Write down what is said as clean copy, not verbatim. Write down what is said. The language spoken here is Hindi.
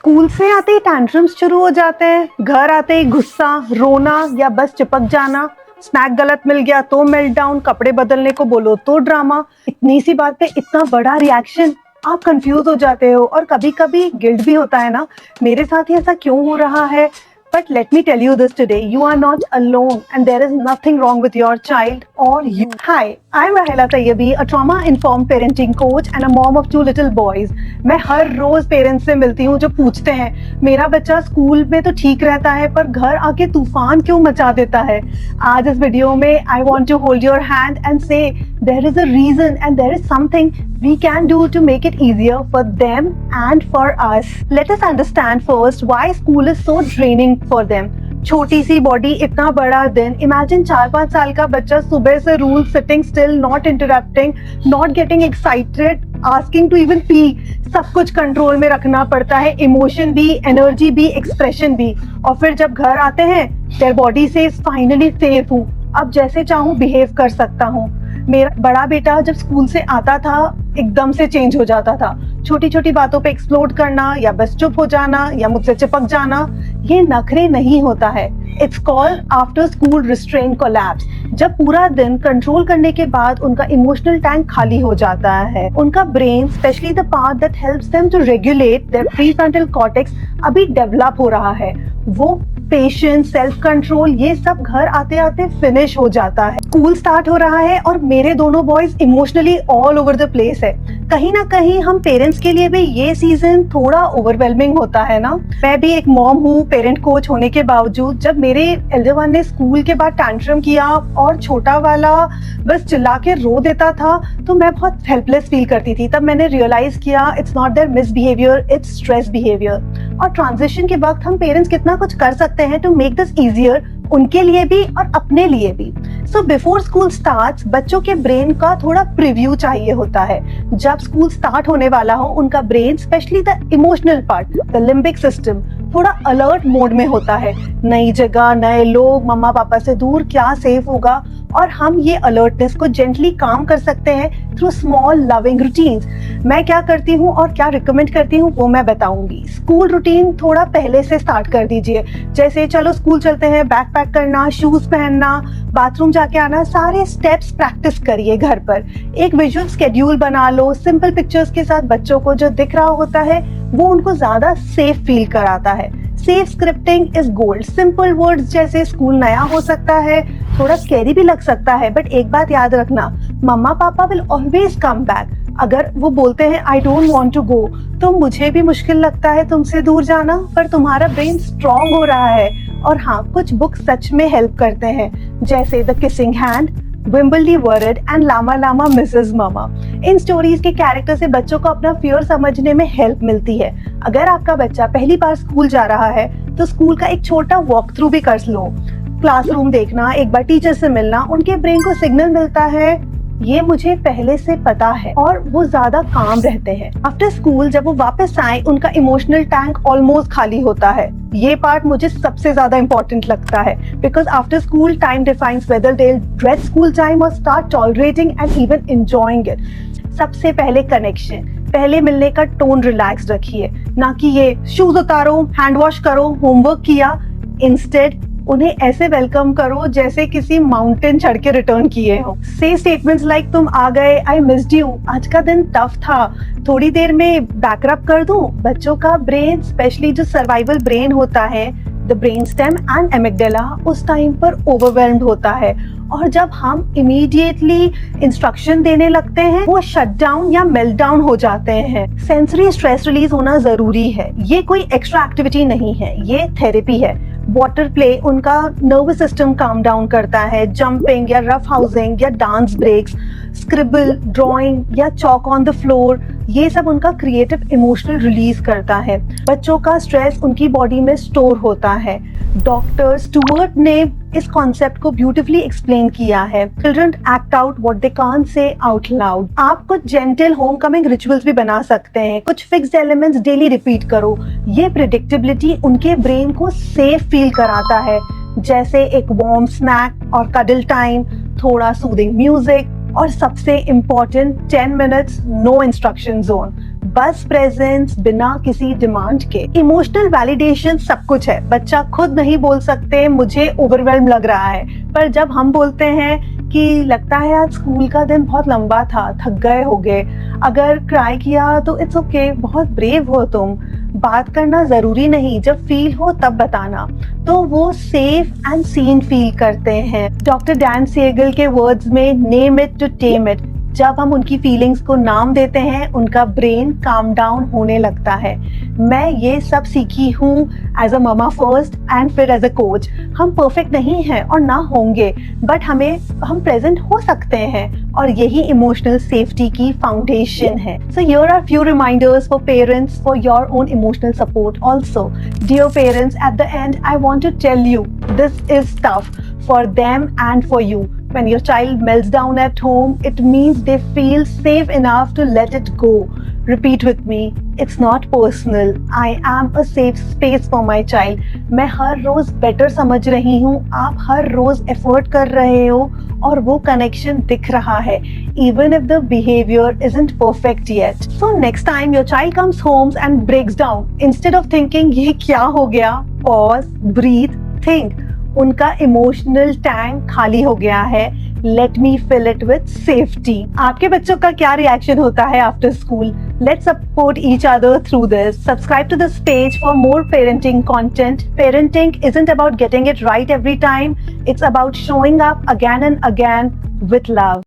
स्कूल से आते ही टैंट्रम्स शुरू हो जाते हैं, घर आते ही गुस्सा, रोना या बस चिपक जाना, स्नैक गलत मिल गया तो मेल्टडाउन, कपड़े बदलने को बोलो तो ड्रामा। इतनी सी बात पे इतना बड़ा रिएक्शन, आप कंफ्यूज हो जाते हो और कभी कभी गिल्ट भी होता है ना, मेरे साथ ही ऐसा क्यों हो रहा है। But let me tell you this today, you are not alone and there is nothing wrong with your child or you. Hi, I'm Rahila Tayyebi, a trauma-informed parenting coach and a mom of 2 little boys. मैं हर रोज पेरेंट्स से मिलती हूँ जो पूछते हैं मेरा बच्चा स्कूल में तो ठीक रहता है पर घर आके तूफान क्यों मचा देता है। आज इस वीडियो में I want to hold your hand and say there is a reason and there is something we can do to make it easier for them and for us. Let us understand first why school is so draining for them. छोटी सी बॉडी, इतना बड़ा दिन। इमेजिन 4-5 साल का बच्चा सुबह से rule, sitting still, not interrupting, not getting excited, asking to even pee, सब कुछ कंट्रोल में रखना पड़ता है, इमोशन भी, एनर्जी भी, एक्सप्रेशन भी। और फिर जब घर आते हैं देयर बॉडी से फाइनली सेफ हूँ, अब जैसे चाहूँ बिहेव कर सकता हूँ। मेरा बड़ा बेटा जब स्कूल से आता था एकदम से चेंज हो जाता था, छोटी छोटी बातों पे एक्सप्लोड करना या बस चुप हो जाना या मुझसे चिपक जाना, ये नखरे नहीं होता है। It's called after school restrain collapse. जब पूरा दिन कंट्रोल करने के बाद उनका इमोशनल टैंक खाली हो जाता है, उनका brain, specially the part that helps them to regulate their prefrontal cortex, अभी डेवलप हो रहा है। वो पेशेंस, सेल्फ कंट्रोल, ये सब घर आते आते फिनिश हो जाता है। स्कूल स्टार्ट हो रहा है और मेरे दोनों boys emotionally all over the place है। कहीं ना कहीं हम पेरेंट्स के लिए भी ये सीजन थोड़ा ओवरवेलमिंग होता है ना। मैं भी एक मॉम हूँ, पेरेंट कोच होने के बावजूद। जब मेरे एल्डर वन ने स्कूल के बाद टैंट्रम किया और छोटा वाला बस चिल्ला के रो देता था तो मैं बहुत हेल्पलेस फील करती थी। तब मैंने रियलाइज किया it's not their misbehaviour, it's stress behaviour. और ट्रांजिशन के वक्त हम पेरेंट्स कितना कुछ कर सकते हैं टू मेक दिस इजियर, उनके लिए भी और अपने लिए भी। सो बिफोर स्कूल स्टार्ट्स बच्चों के ब्रेन का थोड़ा प्रीव्यू चाहिए होता है। जब स्कूल स्टार्ट होने वाला हो उनका brain, specially the emotional part, the limbic system, थोड़ा अलर्ट मोड में होता है। नई जगह, नए लोग, मम्मा पापा से दूर, क्या सेफ होगा। और हम ये अलर्टनेस को जेंटली काम कर सकते हैं थ्रू स्मॉल लविंग रूटीन्स। मैं क्या करती हूँ और क्या रिकमेंड करती हूँ वो मैं बताऊंगी। स्कूल रूटीन थोड़ा पहले से स्टार्ट कर दीजिए, जैसे चलो स्कूल चलते हैं, बैग पैक करना, शूज पहनना, बाथरूम जाके आना, सारे स्टेप्स प्रैक्टिस करिए घर पर। एक विजुअल स्केड्यूल बना लो, सिंपल पिक्चर्स के साथ बच्चों को जो दिख रहा होता है वो उनको ज्यादा सेफ फील कराता है। Safe scripting is gold. Simple words जैसे स्कूल नया हो सकता है, थोड़ा स्कैरी भी लग सकता है, बट एक बात याद रखना, मम्मा पापा विल ऑलवेज कम बैक। अगर वो बोलते हैं I don't want to go, तो मुझे भी मुश्किल लगता है तुमसे दूर जाना, पर तुम्हारा ब्रेन स्ट्रांग हो रहा है। और हाँ, कुछ बुक सच में हेल्प करते हैं, जैसे the kissing hand, Wemberly worried and llama llama misses mama. इन स्टोरीज के कैरेक्टर से बच्चों को अपना फियर समझने में हेल्प मिलती है। अगर आपका बच्चा पहली बार स्कूल जा रहा है तो स्कूल का एक छोटा वॉक थ्रू भी कर लो। क्लासरूम देखना, एक बार टीचर से मिलना, उनके ब्रेन को सिग्नल मिलता है ये मुझे पहले से पता है, और वो ज्यादा काम रहते हैं। आफ्टर स्कूल जब वो वापस आए उनका इमोशनल टैंक ऑलमोस्ट खाली होता है। ये पार्ट मुझे सबसे ज्यादा इंपॉर्टेंट लगता है, because after school time defiance whether they dread school time और start tolerating and even enjoying it. सबसे पहले कनेक्शन, पहले मिलने का टोन रिलैक्स रखिए, ना कि ये शूज उतारो, हैंड वॉश करो, होमवर्क किया। इंस्टेड उन्हें ऐसे वेलकम करो जैसे किसी माउंटेन चढ़ के रिटर्न किए हो। से स्टेटमेंट्स लाइक तुम आ गए, आई मिस्ड यू, आज का दिन टफ था, थोड़ी देर में बैकअप कर दूं। बच्चों का ब्रेन, स्पेशली जो सर्वाइवल ब्रेन होता है, the brain stem and amygdala, उस टाइम पर ओवरवेल्म्ड होता है। और जब हम इमीडिएटली इंस्ट्रक्शन देने लगते हैं वो शट डाउन या मेल्ट डाउन हो जाते हैं। सेंसरी स्ट्रेस रिलीज होना जरूरी है। ये कोई एक्स्ट्रा एक्टिविटी नहीं है, ये थेरेपी है। वाटर प्ले उनका नर्वस सिस्टम काम डाउन करता है। जंपिंग या रफ हाउसिंग या डांस ब्रेक्स, स्क्रिबल, ड्राइंग या चॉक ऑन द फ्लोर, ये सब उनका क्रिएटिव इमोशनल रिलीज करता है। बच्चों का स्ट्रेस उनकी बॉडी में स्टोर होता है। डॉक्टर स्टुअर्ट ने इस कॉन्सेप्ट को ब्यूटीफुली एक्सप्लेन किया है। Children act out what they can't say out loud. आप कुछ जेंटल होम कमिंग रिचुअल्स भी बना सकते हैं, कुछ फिक्स्ड एलिमेंट्स डेली रिपीट करो। ये प्रिडिक्टेबिलिटी उनके ब्रेन को सेफ फील कराता है, जैसे एक वार्म स्नैक और कडल टाइम, थोड़ा सूदिंग म्यूजिक, और सबसे important 10 minutes no instruction zone. बस प्रेजेंस बिना किसी डिमांड के। इमोशनल वैलिडेशन सब कुछ है। बच्चा खुद नहीं बोल सकते मुझे ओवरवेल्म लग रहा है, पर जब हम बोलते हैं कि लगता है आज स्कूल का दिन बहुत लंबा था, थक गए होगे, अगर क्राई किया तो इट्स ओके, बहुत ब्रेव हो तुम, बात करना जरूरी नहीं, जब फील हो तब बताना, तो वो सेफ एंड सीन फील करते हैं। डॉक्टर डैन सिगल के वर्ड्स में name it to tame it, जब हम उनकी फीलिंग्स को नाम देते हैं उनका ब्रेन काम डाउन होने लगता है। मैं ये सब सीखी हूँ as a mama first and फिर एज अ कोच। हम परफेक्ट नहीं हैं और ना होंगे, बट हम प्रेजेंट हो सकते हैं और यही इमोशनल सेफ्टी की फाउंडेशन है। So here are few reminders for parents for your own emotional support also. Dear parents, at the end I want to tell you this is tough for them and for you. When your child melts down at home, it means they feel safe enough to let it go. Repeat with me. It's not personal. I am a safe space for my child. मैं हर रोज बेटर समझ रही हूँ, आप हर रोज एफर्ट कर रहे हो और वो कनेक्शन दिख रहा है, even if the behavior isn't perfect yet. So next time your child comes home and breaks down, instead of thinking ये क्या हो गया, pause, breathe, think. उनका इमोशनल टैंक खाली हो गया है, let me fill it with safety. आपके बच्चों का क्या रिएक्शन होता है after school? Let's support each other through this. Subscribe to this page for more parenting content. Parenting isn't about getting it right every time, it's about showing up again and again with love.